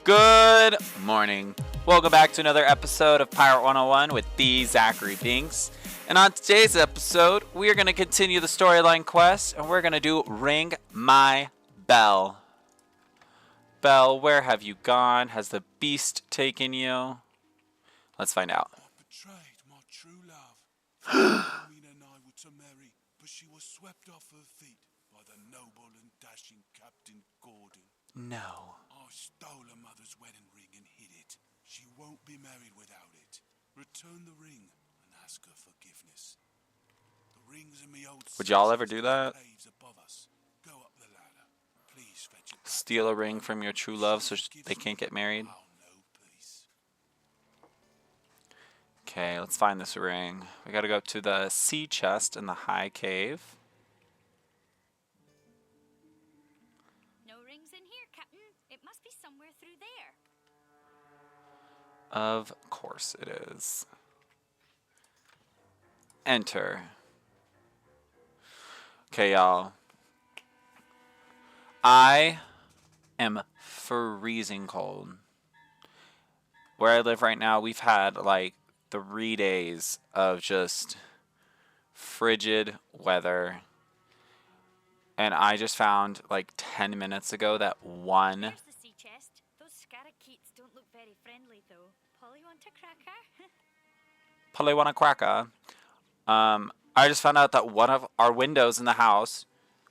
Good morning. Welcome back to another episode of Pirate101 with the Zachary Binks. And on today's episode, we are going to continue the storyline quest, and we're going to do Ring My Bell. Bell, where have you gone? Has the beast taken you? Let's find out. I betrayed my true love. Mina and I were to marry, but she was swept off her feet by the noble and dashing Captain Gordon. No. I stole her mother's wedding ring and hid it. She won't be married without it. Return the ring and ask her forgiveness. The ring's in me old. Would y'all ever do that? Caves above us. Go up the ladder. Please fetch it back. Steal a ring from your true love so they can't get married? I'll know peace. Okay, let's find this ring. We gotta go up to the sea chest in the high cave. No rings in here, Captain. It must be somewhere through there. Of course it is. Enter. Okay, y'all. I am freezing cold. Where I live right now, we've had like 3 days of just frigid weather. And I just found like 10 minutes ago that one... Here's the sea chest. Those scarakeets don't look very friendly, though. Polly want a cracker? Polly want a cracker. I just found out that one of our windows in the house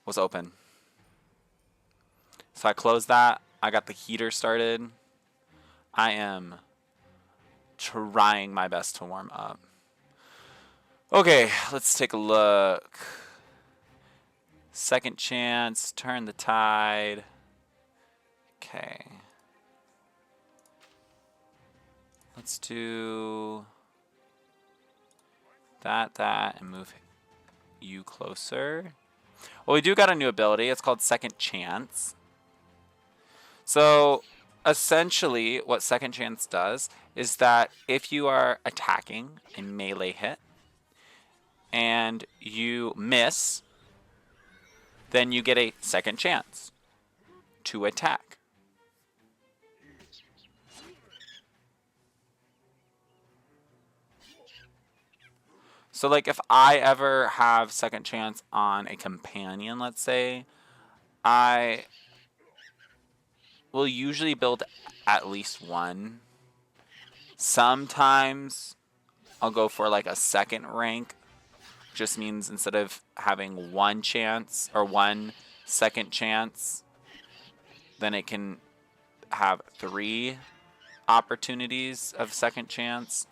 was open. So I closed that. I got the heater started. I am trying my best to warm up. Okay, let's take a look. Second chance, turn the tide. Okay. Let's do that, and move you closer. Well, we do got a new ability. It's called Second Chance. So, essentially, what Second Chance does is that if you are attacking a melee hit and you miss, then you get a second chance to attack. So like if I ever have second chance on a companion, let's say, I will usually build at least one. Sometimes I'll go for like a second rank. Just means instead of having one chance or one second chance, then it can have 3 opportunities of second chance.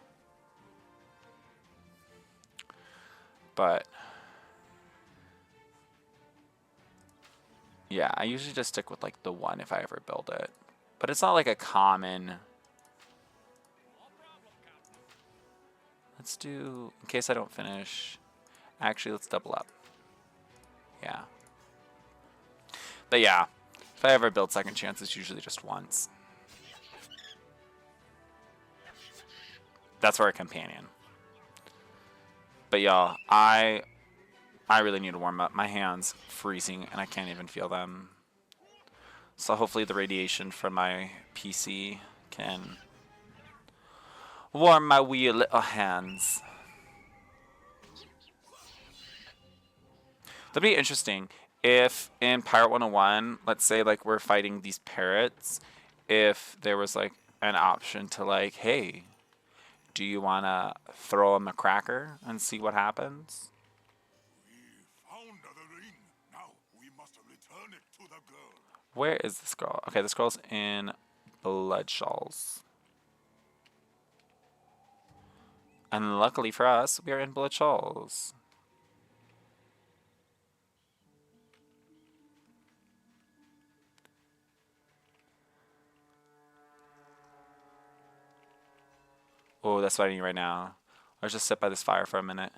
But yeah, I usually just stick with like the one if I ever build it. But it's not like a common. Let's do, in case I don't finish. Actually, let's double up. Yeah. But yeah, if I ever build second chance, it's usually just once. That's for a companion. But y'all, I really need to warm up. My hands freezing and I can't even feel them. So hopefully the radiation from my PC can warm my wee little hands. That'd be interesting if in Pirate101, let's say like we're fighting these parrots, if there was like an option to like, hey, do you want to throw them a cracker and see what happens? We found the ring. Now we must return it to the girl. Where is this girl? Okay, this girl's in Blood Shawls. And luckily for us, we are in Blood Shawls. Oh, that's what I need right now. Let's just sit by this fire for a minute.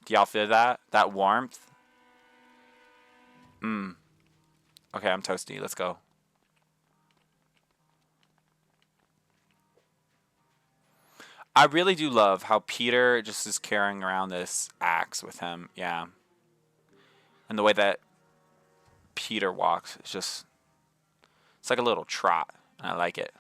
Do y'all feel that? That warmth? Okay, I'm toasty. Let's go. I really do love how Peter just is carrying around this axe with him. Yeah. And the way that Peter walks is just It's like a little trot. I like it.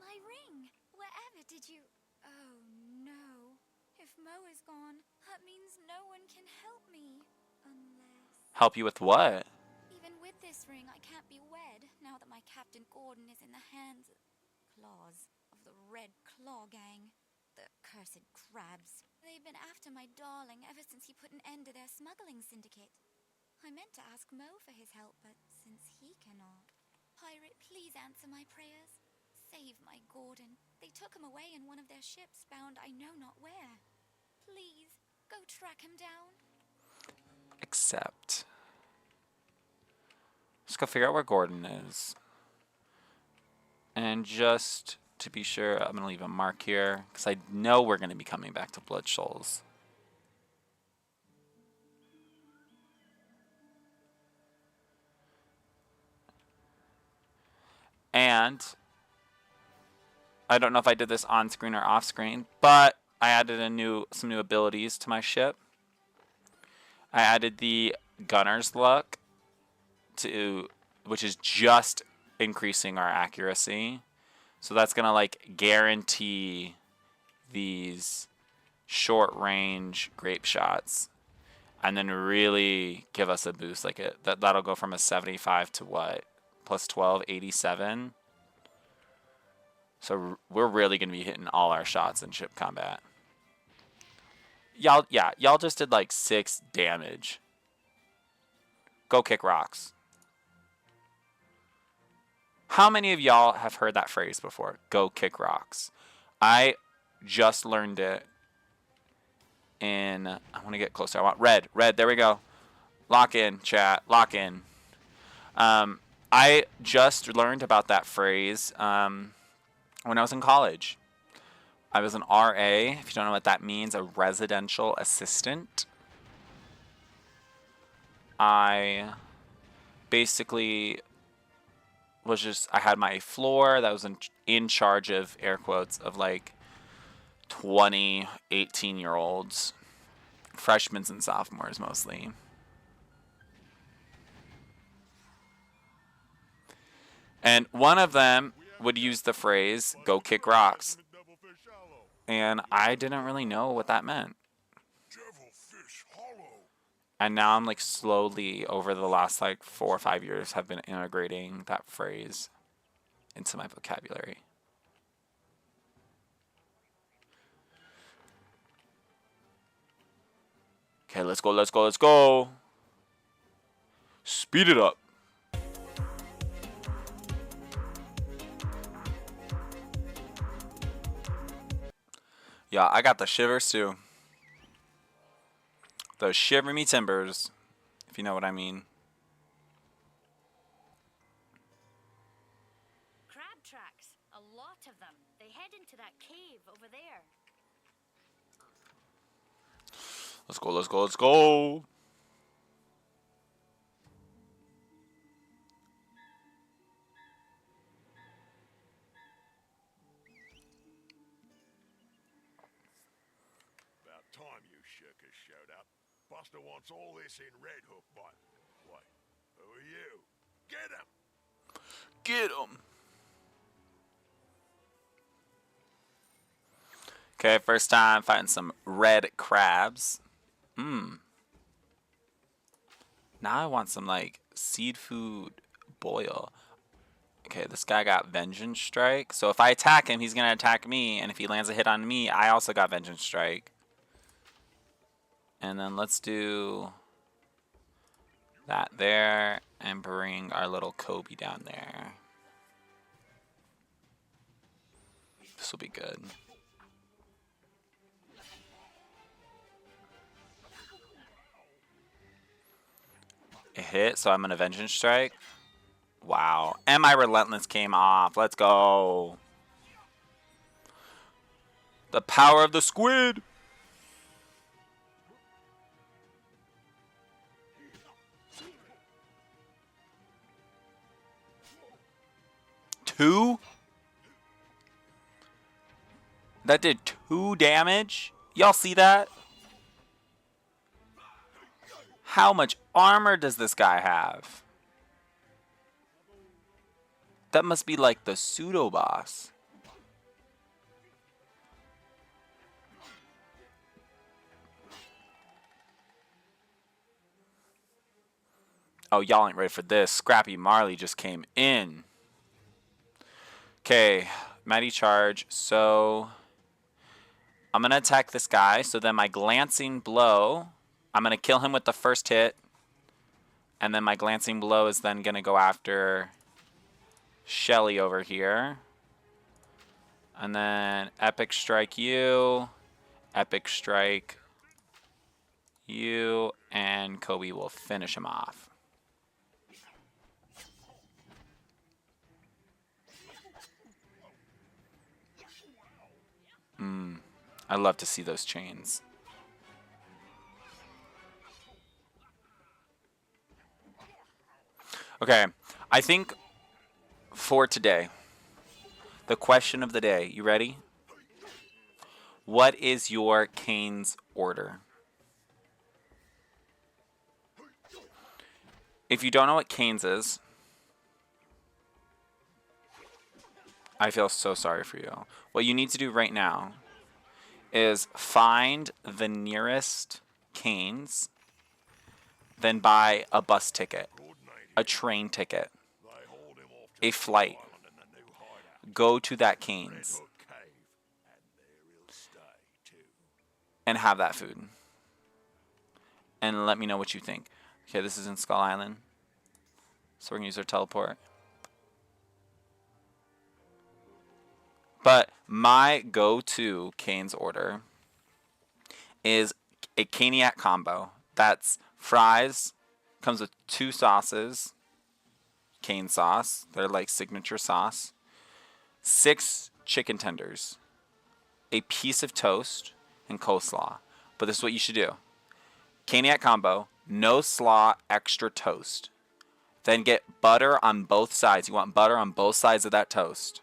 My ring! Wherever did you... Oh, no. If Mo is gone, that means no one can help me. Unless... Help you with what? Even with this ring, I can't be wed, now that my Captain Gordon is in the hands... claws of the Red Claw Gang. The cursed crabs. They've been after my darling ever since he put an end to their smuggling syndicate. I meant to ask Mo for his help, but since he cannot... Pirate, please answer my prayers. Save my Gordon. They took him away in one of their ships bound I know not where. Please, go track him down. Accept. Let's go figure out where Gordon is. And just to be sure, I'm going to leave a mark here, because I know we're going to be coming back to Blood Shoals. And I don't know if I did this on screen or off screen, but I added some new abilities to my ship. I added the Gunner's Luck, which is just increasing our accuracy. So that's gonna like guarantee these short range grape shots, and then really give us a boost. Like that'll go from a 75 to what? Plus 12, 87. So we're really gonna be hitting all our shots in ship combat. Y'all just did like 6 damage. Go kick rocks. How many of y'all have heard that phrase before? Go kick rocks. I just learned it in... I want to get closer. I want red. Red. There we go. Lock in, chat. Lock in. I just learned about that phrase when I was in college. I was an RA. If you don't know what that means, a residential assistant. I basically... I had my floor that was in charge of, air quotes, of like 20, 18-year-olds, freshmen and sophomores mostly. And one of them would use the phrase, go kick rocks. And I didn't really know what that meant. And now I'm like slowly, over the last like 4 or 5 years, have been integrating that phrase into my vocabulary. Okay, let's go, let's go, let's go. Speed it up. Yeah, I got the shivers too. Those shiver me timbers, if you know what I mean. Crab tracks. A lot of them. They head into that cave over there. Let's go, let's go, let's go. About time you shirkers showed up. Buster wants all this in Red Hook, but... Wait, who are you? Get him! Get him. Okay, first time fighting some red crabs. Now I want some like seafood boil. Okay, this guy got Vengeance Strike. So if I attack him, he's going to attack me. And if he lands a hit on me, I also got Vengeance Strike. And then let's do that there and bring our little Kobe down there. This will be good. It hit, so I'm going to Vengeance Strike. Wow. And my Relentless came off. Let's go. The power of the squid. Two? That did 2 damage? Y'all see that? How much armor does this guy have? That must be like the pseudo boss. Oh, y'all ain't ready for this. Scrappy Marley just came in. Okay, mighty charge. So I'm gonna attack this guy. So then my glancing blow, I'm gonna kill him with the first hit. And then my glancing blow is then gonna go after Shelly over here. And then epic strike you, epic strike you, and Kobe will finish him off. I love to see those chains. Okay, I think for today, the question of the day, you ready? What is your Kane's order? If you don't know what Kane's is, I feel so sorry for you. What you need to do right now is find the nearest Kane's, then buy a bus ticket, a train ticket, a flight. Go to that Kane's and have that food. And let me know what you think. Okay, this is in Skull Island. So we're going to use our teleport. But my go-to Kane's order is a Caniac combo. That's fries, comes with 2 sauces, Cane sauce, they're like signature sauce, 6 chicken tenders, a piece of toast, and coleslaw. But this is what you should do. Caniac combo, no slaw, extra toast. Then get butter on both sides. You want butter on both sides of that toast.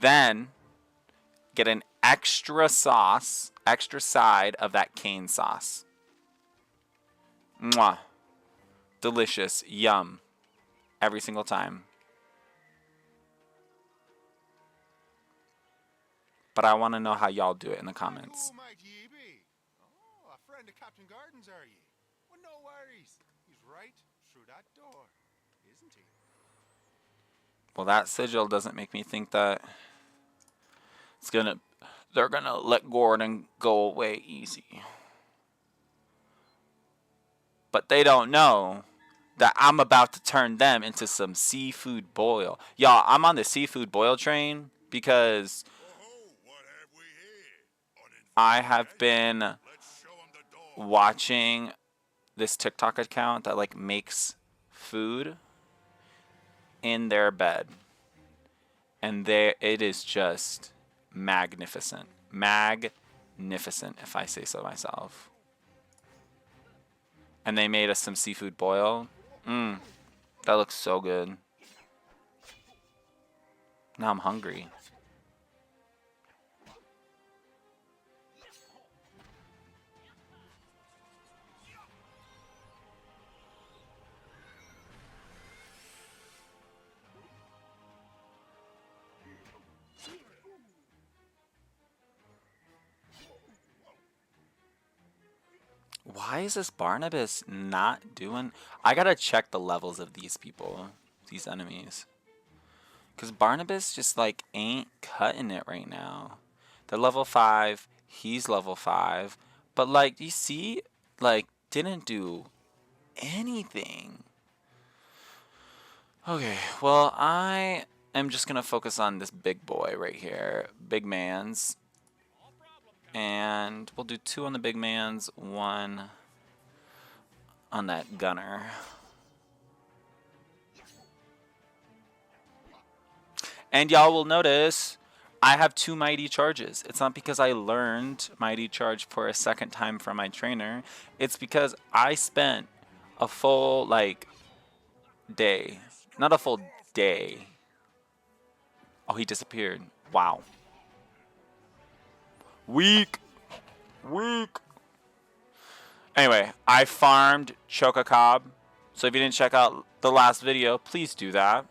Then get an extra sauce, extra side of that cane sauce. Mwah. Delicious. Yum. Every single time. But I want to know how y'all do it in the comments. Oh, might ye be? Oh, a friend of Captain Garden's, are ye? Well, no worries. He's right through that door, isn't he? Well, that sigil doesn't make me think that they're gonna let Gordon go away easy. But they don't know that I'm about to turn them into some seafood boil. Y'all, I'm on the seafood boil train because I have been watching this TikTok account that like makes food in their bed. And it is just magnificent. Magnificent, if I say so myself. And they made us some seafood boil. That looks so good. Now I'm hungry. Why is this Barnabas not doing... I gotta check the levels of these people, these enemies. Because Barnabas just, like, ain't cutting it right now. They're level 5, he's level 5. But, like, you see, like, didn't do anything. Okay, well, I am just gonna focus on this big boy right here. Big man's. And we'll do 2 on the big man's, 1 on that gunner. And y'all will notice I have 2 mighty charges. It's not because I learned mighty charge for a second time from my trainer. It's because I spent a full, like, day. Not a full day. Oh, he disappeared. Wow. Weak. Weak. Anyway, I farmed Chococob. So if you didn't check out the last video, please do that.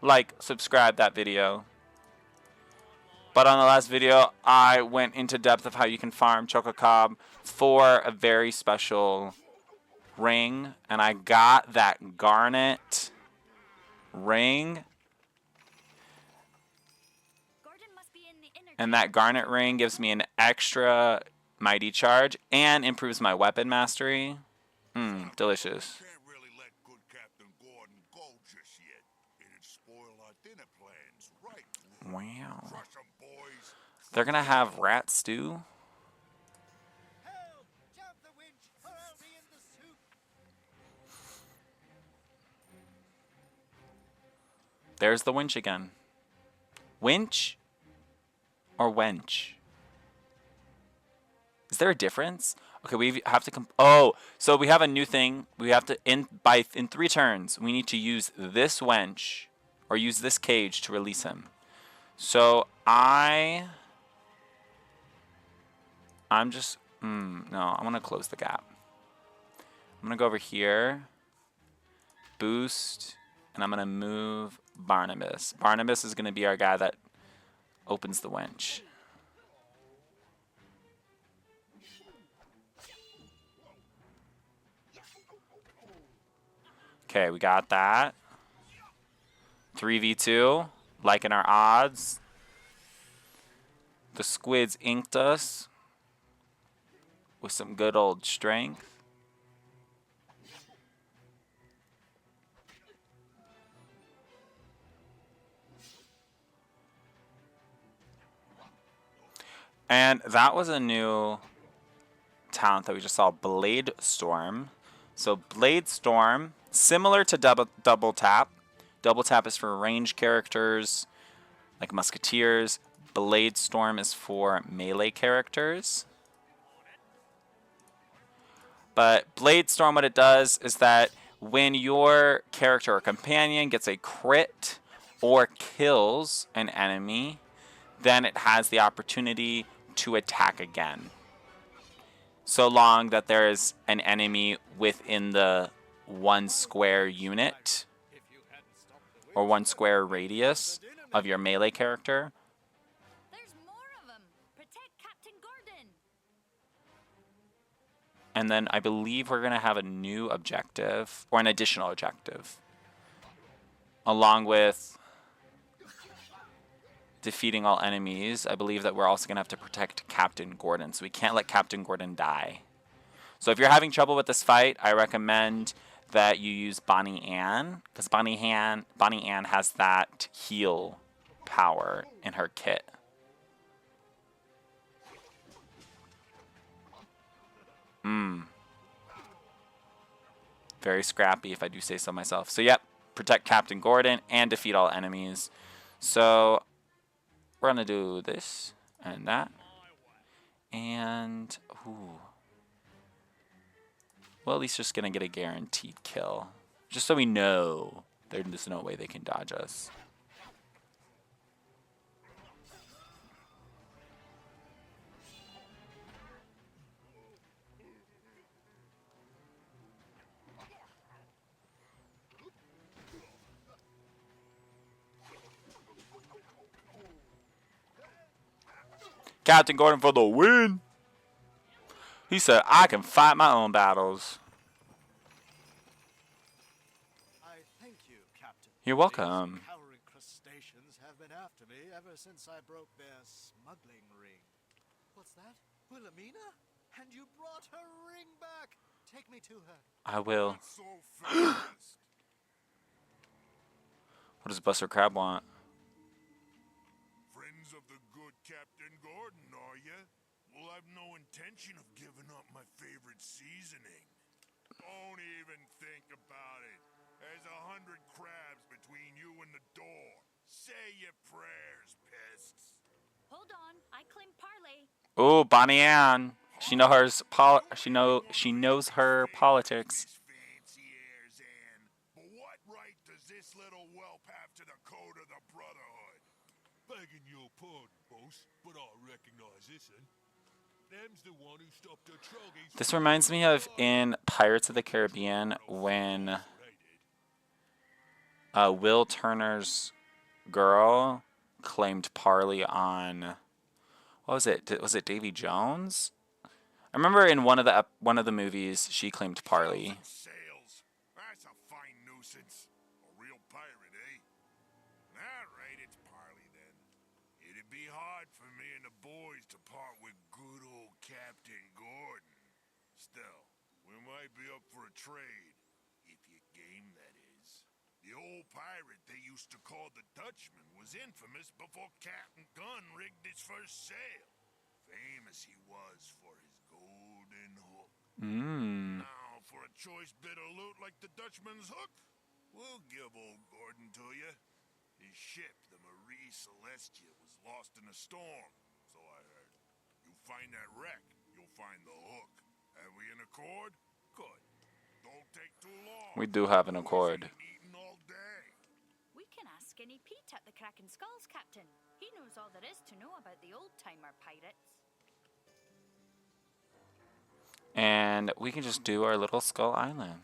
Like, subscribe that video. But on the last video, I went into depth of how you can farm Chococob for a very special ring. And I got that garnet ring. And that garnet ring gives me an extra mighty charge and improves my weapon mastery. Delicious. Can't really let good Captain Gordon go just yet. It'd spoil our dinner plans, right? Wow. Crush 'em, boys. They're gonna have rat stew? Help! Jump the winch, or I'll be in the soup. There's the winch again. Winch or wench? Is there a difference? Okay, we have to so we have a new thing. We have to in 3 turns. We need to use this wench or use this cage to release him. So I'm just no, I'm gonna close the gap. I'm gonna go over here, boost, and I'm gonna move Barnabas. Barnabas is gonna be our guy that opens the winch. Okay, we got that. 3v2, liking our odds. The squids inked us with some good old strength. And that was a new talent that we just saw, Blade Storm. So Blade Storm, similar to double tap. Double tap is for range characters like Musketeers. Blade Storm is for melee characters. But Blade Storm, what it does is that when your character or companion gets a crit or kills an enemy, then it has the opportunity to attack again. So long that there is an enemy within the 1 square unit or 1 square radius of your melee character. There's more of them. Protect Captain Gordon. And then I believe we're going to have a new objective, or an additional objective, along with defeating all enemies. I believe that we're also going to have to protect Captain Gordon, so we can't let Captain Gordon die. So if you're having trouble with this fight, I recommend that you use Bonnie Ann, because Bonnie Ann has that heal power in her kit. Very scrappy, if I do say so myself. So yep, protect Captain Gordon and defeat all enemies. So we're gonna do this and that, and well, at least just gonna get a guaranteed kill, just so we know there's no way they can dodge us. Captain Gordon for the win. He said, I can fight my own battles. I thank you, Captain. You're welcome. These cowering crustaceans have been after me ever since I broke their smuggling ring. What's that? Wilhelmina? And you brought her ring back. Take me to her. I will. Not so fast. What does Buster Crab want? Friends of the good Captain Gordon, are ya? Well, I've no intention of giving up my favorite seasoning. Don't even think about it. There's 100 crabs between you and the door. Say your prayers, pests. Hold on, I claim parley. Oh, Bonnie Ann. She knows her politics. Fancy airs, Ann. But what right does this little whelp have to the code of the Brotherhood? Begging your pardon, boss, but I recognize this, Them's the one who stopped the troggies. This reminds me of in Pirates of the Caribbean when Will Turner's girl claimed Parley on, what was it? Was it Davy Jones? I remember in one of the movies she claimed Parley. Sails. That's a fine nuisance. A real pirate, eh? All right, it's Parley then. It'd be hard for me and the boys to part with good old Captain Gordon. Still, we might be up for a trade. If you game, that is. The old pirate they used to call the Dutchman was infamous before Captain Gunn rigged his first sail. Famous he was for his golden hook. Now, for a choice bit of loot like the Dutchman's hook, we'll give old Gordon to you. His ship, the Marie Celestia, was lost in a storm, so I heard. You find that wreck, you'll find the hook. Have we an accord? Good. Don't take too long. We do have an accord. Eating all day. We can ask Skinny Pete at the Kraken Skulls, Captain. He knows all there is to know about the old-timer pirates. And we can just do our little Skull Island.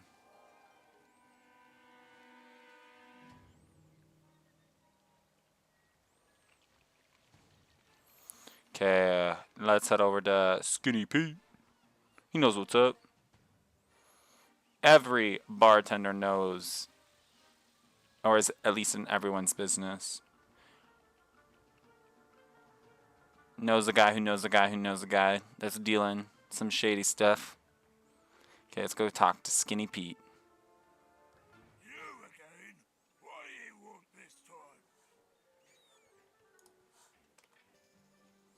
Okay, let's head over to Skinny Pete. He knows what's up. Every bartender knows, or is at least in everyone's business, knows the guy who knows the guy who knows the guy that's dealing some shady stuff. Okay, let's go talk to Skinny Pete. You again? What do you want this time?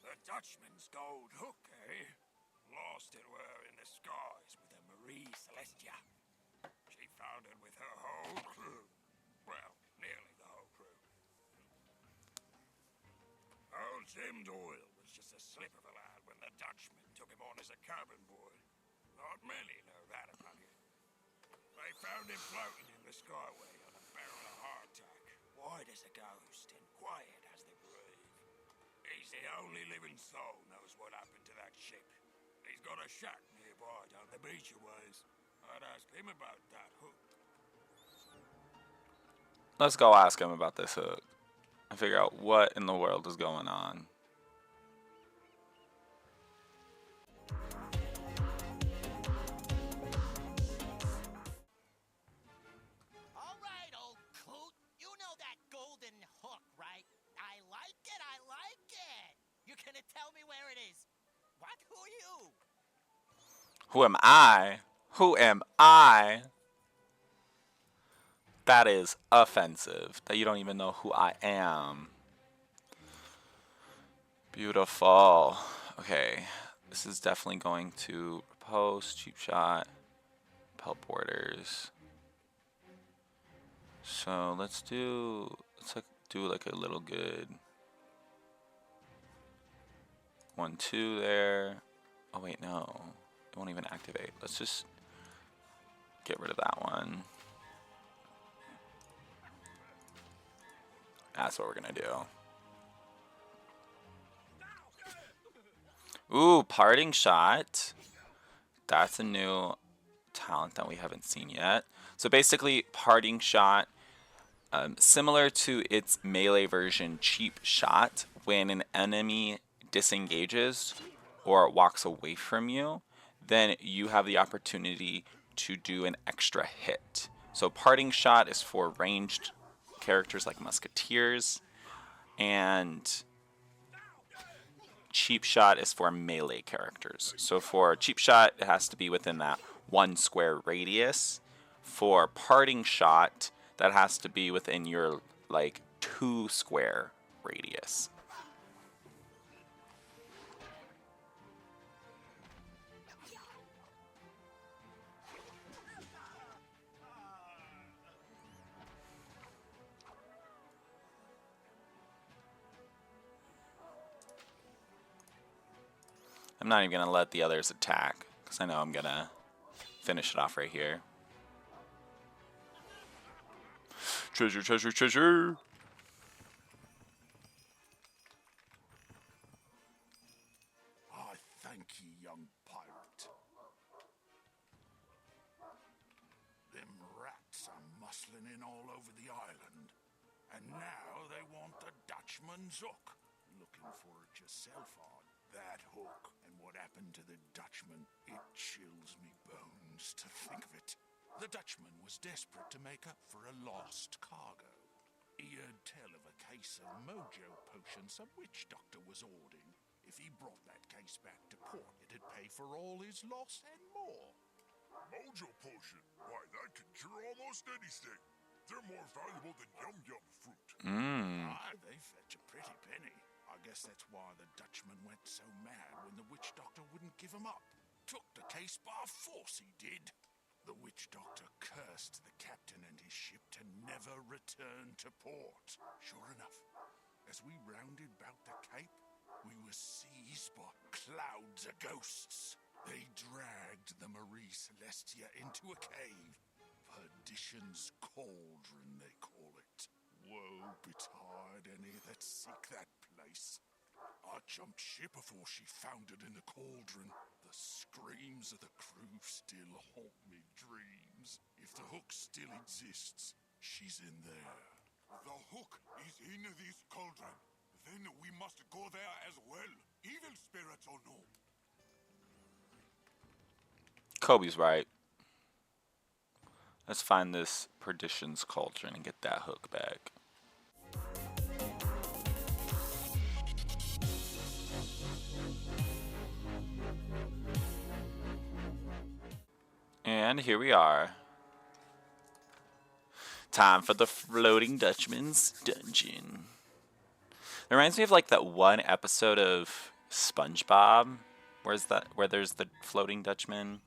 The Dutchman's gold hook, eh? Lost it were in the skies with the Marie Celestia. She found it with her whole crew. Well, nearly the whole crew. Old Jim Doyle was just a slip of a lad when the Dutchman took him on as a cabin boy. Not many know that about him. They found him floating in the skyway on a barrel of hardtack, white as a ghost and quiet as the grave. He's the only living soul knows what happened to that ship. He's got a shack nearby down the beach a ways. I'd ask him about that hook. Let's go ask him about this hook and figure out what in the world is going on. All right, old coot. You know that golden hook, right? I like it, I like it. You're gonna tell me where it is. What? Who are you? Who am I? Who am I? That is offensive. That you don't even know who I am. Beautiful. Okay. This is definitely going to post, cheap shot, help borders. So let's do like a little good 1-2 there. Oh wait, no. It won't even activate. Let's just get rid of that one. That's what we're gonna do. Ooh, parting shot. That's a new talent that we haven't seen yet. So basically, parting shot, similar to its melee version, cheap shot, when an enemy disengages or walks away from you, then you have the opportunity to do an extra hit. So parting shot is for ranged characters like Musketeers, and cheap shot is for melee characters. So for cheap shot, it has to be within that 1 square radius. For parting shot, that has to be within your like 2 square radius. I'm not even going to let the others attack, because I know I'm going to finish it off right here. Treasure, treasure, treasure! I thank sneaky young pirate. Them rats are muscling in all over the island. And now they want the Dutchman's hook. Looking for it yourself, on that hook. And what happened to the Dutchman, it chills me bones to think of it. The Dutchman was desperate to make up for a lost cargo. He heard tell of a case of mojo potion some Witchdoctor was hoarding. If he brought that case back to port, it'd pay for all his loss and more. Mojo potion? Why, that can cure almost anything. They're more valuable than yum-yum fruit. They fetch a pretty penny. I guess that's why the Dutchman went so mad when the Witchdoctor wouldn't give him up. Took the case by force, he did. The Witchdoctor cursed the captain and his ship to never return to port. Sure enough, as we rounded about the cape, we were seized by clouds of ghosts. They dragged the Marie Celestia into a cave. Perdition's cauldron, they call it. Woe betide any that seek that place. I jumped ship before she foundered in the cauldron. The screams of the crew still haunt me dreams. If the hook still exists, she's in there. The hook is in this cauldron. Then we must go there as well, evil spirits or no. Kobe's right. Let's find this Perdition's cauldron and get that hook back. And here we are. Time for the Floating Dutchman's dungeon. It reminds me of like that one episode of SpongeBob. Where there's the Floating Dutchman?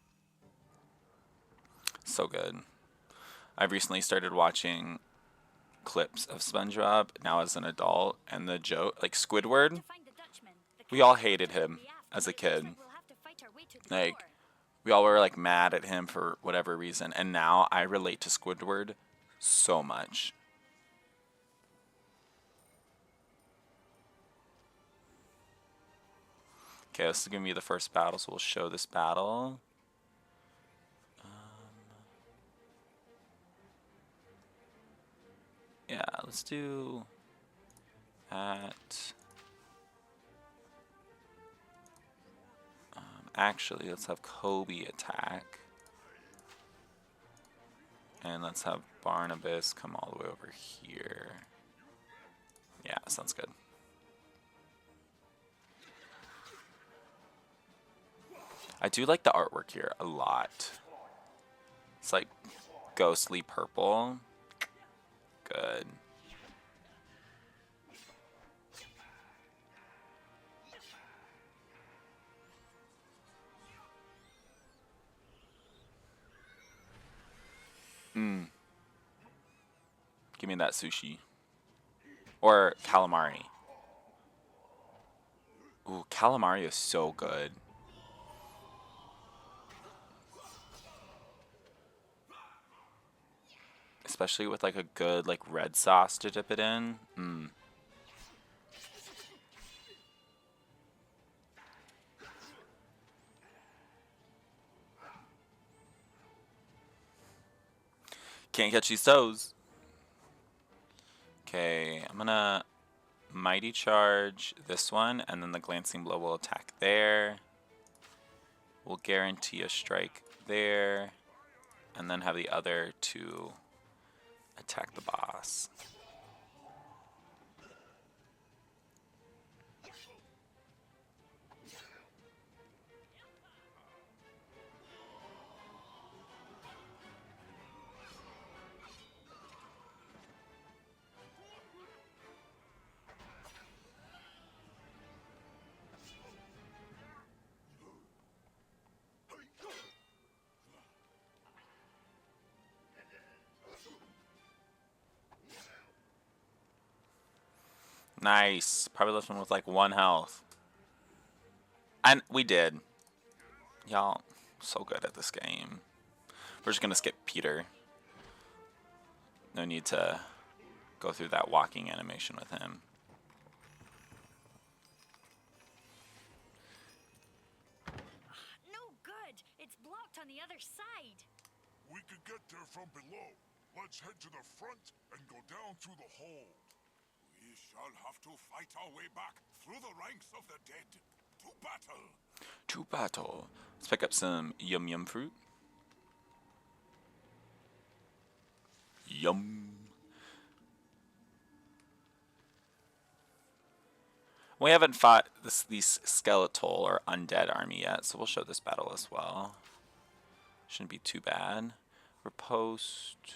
So good. I've recently started watching clips of SpongeBob now as an adult, and the joke, like Squidward, we all hated him as a kid. Like, we all were like mad at him for whatever reason, and now I relate to Squidward so much. Okay, this is gonna be the first battle, so we'll show this battle. Yeah, let's do that. Actually, let's have Kobe attack. And let's have Barnabas come all the way over here. Yeah, sounds good. I do like the artwork here a lot. It's like ghostly purple. Good. Give me that sushi. Or calamari. Ooh, calamari is so good. Especially with like a good like red sauce to dip it in. Can't catch these toes. Okay, I'm gonna mighty charge this one, and then the glancing blow will attack there. We'll guarantee a strike there, and then have the other two attack the boss. Nice. Probably left one with like 1 health. And we did. Y'all, so good at this game. We're just gonna skip Peter. No need to go through that walking animation with him. blocked on the other side. We could get there from below. Let's head to the front and go down through the hold. We shall have to fight our way back through the ranks of the dead to battle. To battle. Let's pick up some yum yum fruit. Yum. We haven't fought these skeletal or undead army yet, so we'll show this battle as well. Shouldn't be too bad. Riposte.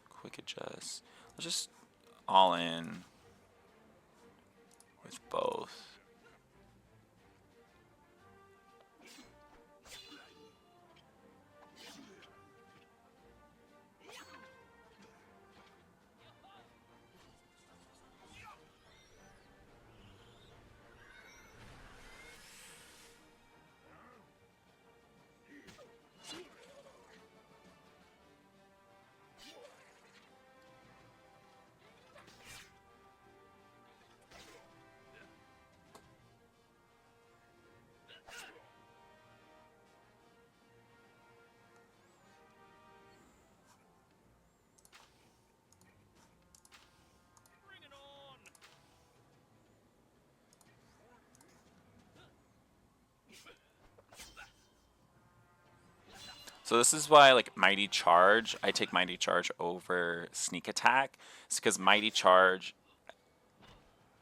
Quick adjust. Let's just all in with both. So this is why, like, Mighty Charge, I take Mighty Charge over Sneak Attack. It's because Mighty Charge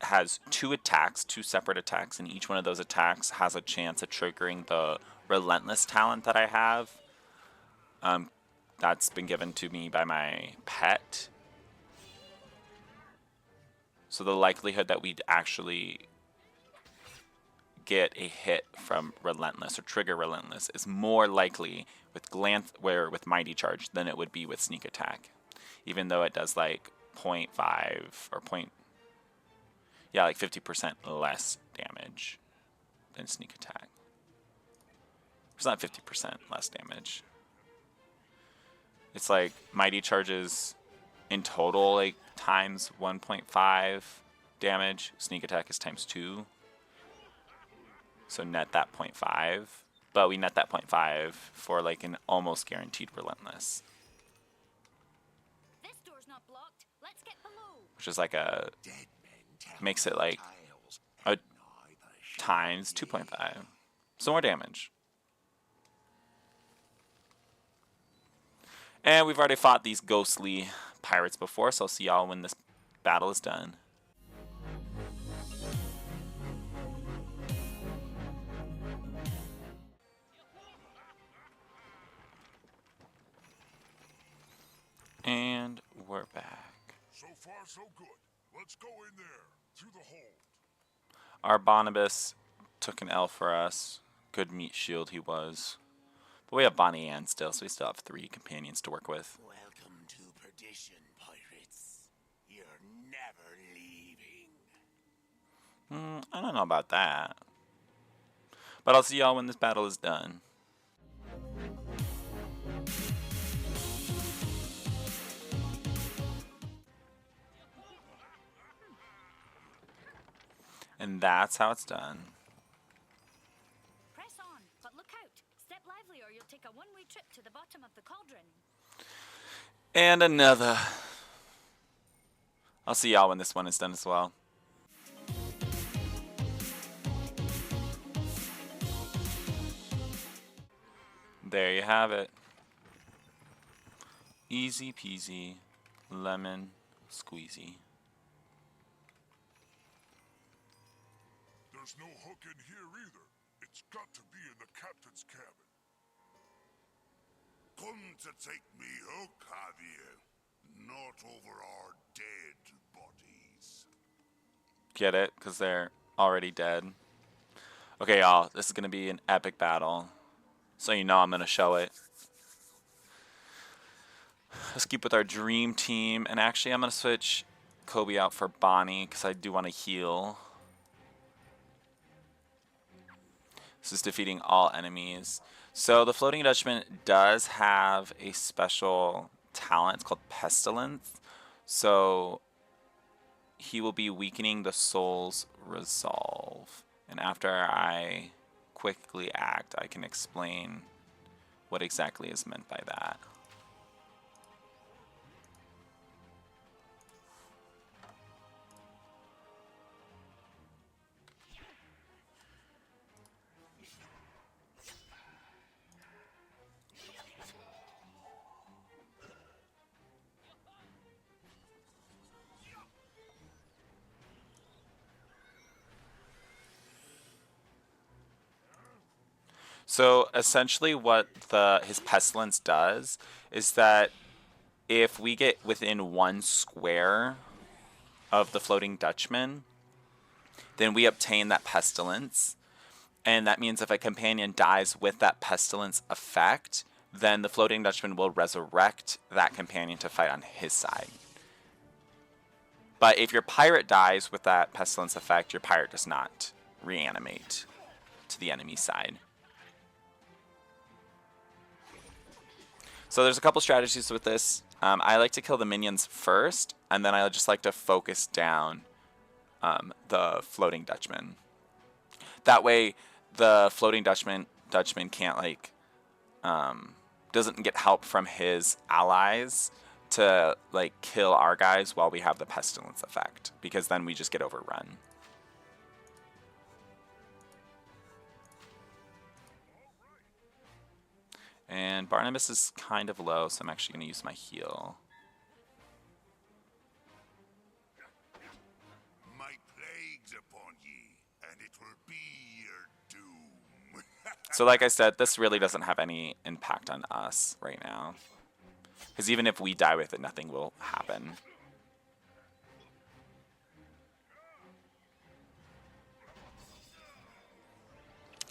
has two separate attacks, and each one of those attacks has a chance of triggering the Relentless talent that I have. That's been given to me by my pet. So the likelihood that we'd actually get a hit from Relentless or trigger Relentless is more likely with Mighty Charge than it would be with Sneak Attack, even though it does like 0.5 or like 50% less damage than Sneak Attack. It's not 50% less damage. It's like Mighty Charges in total like times 1.5 damage. Sneak Attack is times 2. So net that 0.5. But we net that 0.5 for like an almost guaranteed Relentless. This door's not blocked. Let's get below. Which is like makes it like a times 2.5. So more damage. And we've already fought these ghostly pirates before, so I'll see y'all when this battle is done. And we're back. So far, so good. Let's go in there, through the hold. Our Barnabas took an L for us. Good meat shield he was. But we have Bonnie Ann still, so we still have 3 companions to work with. Welcome to perdition, pirates. You're never leaving. I don't know about that. But I'll see y'all when this battle is done. And that's how it's done. Press on, but look out. Step lively or you'll take a one-way trip to the bottom of the cauldron. And another. I'll see y'all when this one is done as well. There you have it. Easy peasy, lemon squeezy. There's no hook in here either. It's got to be in the captain's cabin. Come to take me hook, have you? Not over our dead bodies. Get it? Because they're already dead. Okay, y'all. This is going to be an epic battle. So you know I'm going to show it. Let's keep with our dream team. And actually, I'm going to switch Kobe out for Bonnie because I do want to heal. This is defeating all enemies. So the Floating Dutchman does have a special talent. It's called Pestilence. So he will be weakening the soul's resolve. And after I quickly act, I can explain what exactly is meant by that. So essentially what his pestilence does is that if we get within 1 square of the Floating Dutchman, then we obtain that pestilence. And that means if a companion dies with that pestilence effect, then the Floating Dutchman will resurrect that companion to fight on his side. But if your pirate dies with that pestilence effect, your pirate does not reanimate to the enemy side. So there's a couple strategies with this. I like to kill the minions first, and then I just like to focus down the Floating Dutchman. That way, the Floating Dutchman can't like doesn't get help from his allies to like kill our guys while we have the pestilence effect, because then we just get overrun. And Barnabas is kind of low, so I'm actually going to use my heal. My plagues upon ye, and it will be your doom. So like I said, this really doesn't have any impact on us right now. Because even if we die with it, nothing will happen.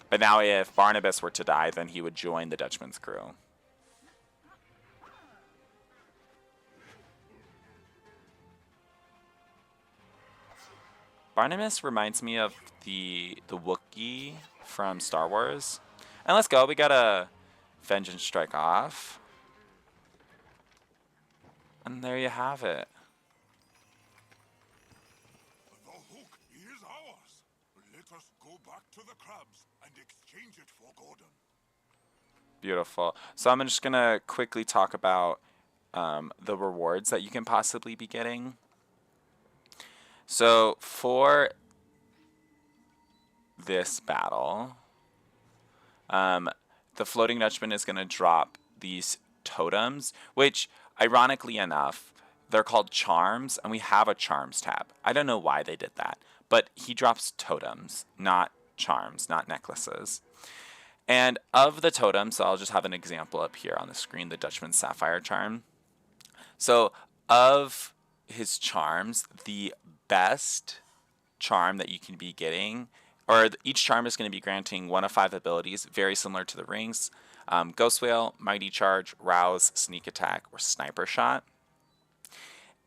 But now if Barnabas were to die, then he would join the Dutchman's crew. Barnabas reminds me of the Wookiee from Star Wars. And let's go. We got a Vengeance Strike off. And there you have it. The hook is ours. Let us go back to the crabs and exchange it for Gordon. Beautiful. So I'm just going to quickly talk about the rewards that you can possibly be getting. So for this battle, the Floating Dutchman is going to drop these totems, which ironically enough, they're called charms, and we have a charms tab. I don't know why they did that, but he drops totems, not charms, not necklaces. And of the totems, so I'll just have an example up here on the screen, the Dutchman Sapphire charm. So of his charms, the best charm that you can be getting, or each charm is going to be granting 1 of 5 abilities, very similar to the rings. Ghost Whale, Mighty Charge, Rouse, Sneak Attack, or Sniper Shot.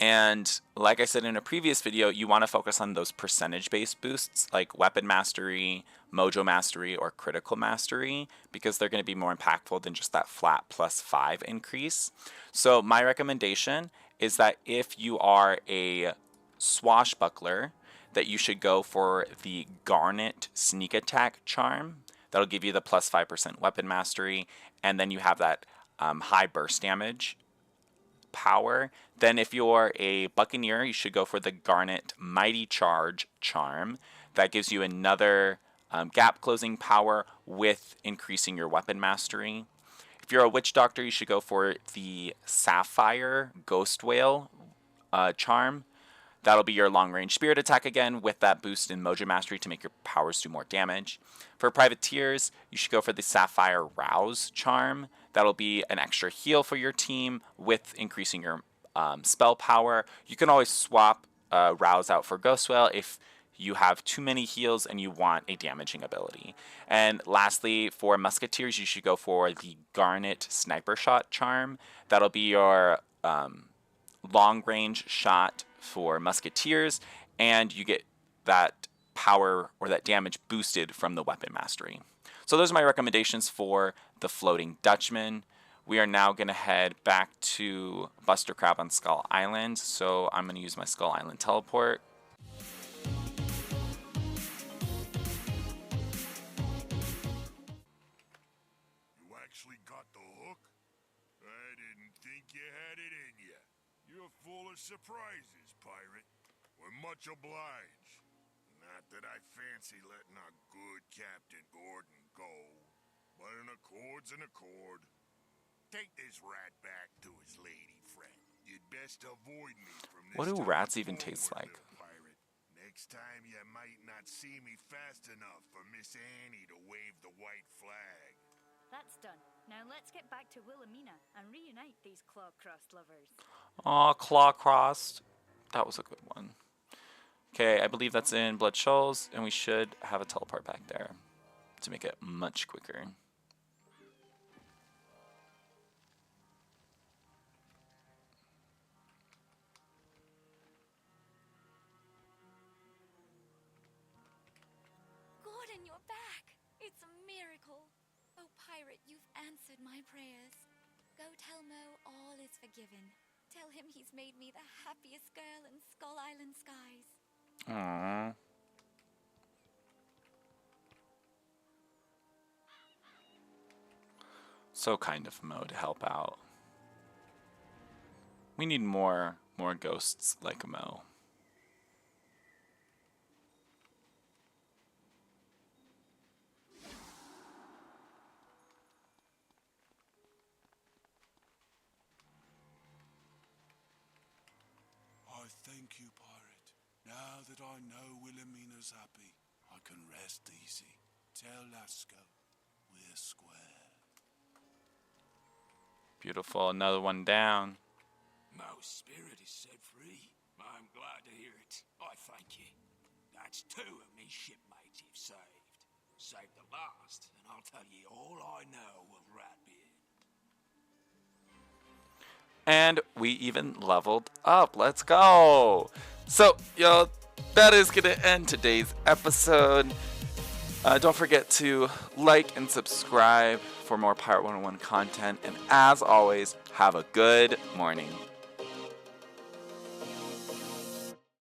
And like I said in a previous video, you want to focus on those percentage-based boosts like Weapon Mastery, Mojo Mastery, or Critical Mastery, because they're going to be more impactful than just that flat +5 increase. So my recommendation is that if you are a Swashbuckler, that you should go for the Garnet Sneak Attack charm. That'll give you the +5% Weapon Mastery, and then you have that high burst damage power. Then if you're a Buccaneer, you should go for the Garnet Mighty Charge charm. That gives you another gap closing power with increasing your Weapon Mastery. If you're a Witchdoctor, you should go for the Sapphire Ghost Whale charm. That'll be your long-range spirit attack again with that boost in Mojo Mastery to make your powers do more damage. For Privateers, you should go for the Sapphire Rouse charm. That'll be an extra heal for your team with increasing your spell power. You can always swap Rouse out for Ghost Whale if you have too many heals and you want a damaging ability. And lastly, for Musketeers, you should go for the Garnet Sniper Shot charm. That'll be your long-range shot for Musketeers, and you get that power or that damage boosted from the Weapon Mastery. So those are my recommendations for the Floating Dutchman. We are now going to head back to Buster Crab on Skull Island, so I'm going to use my Skull Island teleport. You actually got the you had it in you. You're full of surprises, pirate. We're much obliged. Not that I fancy letting our good Captain Gordon go, but an accord's an accord. Take this rat back to his lady friend. You'd best avoid me from this. What do time rats even forward, taste like? little pirate. Next time you might not see me fast enough for Miss Annie to wave the white flag. That's done. Now let's get back to Wilhelmina and reunite these claw-crossed lovers. Aw, claw crossed. That was a good one. Okay, I believe that's in Blood Shoals, and we should have a teleport back there to make it much quicker. Gordon, you're back! It's a miracle! Oh, pirate, you've answered my prayers. Go tell Mo all is forgiven. Tell him he's made me the happiest girl in Skull Island skies. Aww. So kind of Mo to help out. We need more ghosts like Mo. I thank you, pirate. Now that I know Wilhelmina's happy, I can rest easy. Tell Lasco we're square. Beautiful, another one down. Mo's spirit is set free. I'm glad to hear it. I thank you. That's 2 of me shipmates you've saved. Save the last, and I'll tell you all I know of Ratbeard. And we even leveled up. Let's go. So, yo, that is going to end today's episode. Don't forget to like and subscribe for more Pirate 101 content. And as always, have a good morning.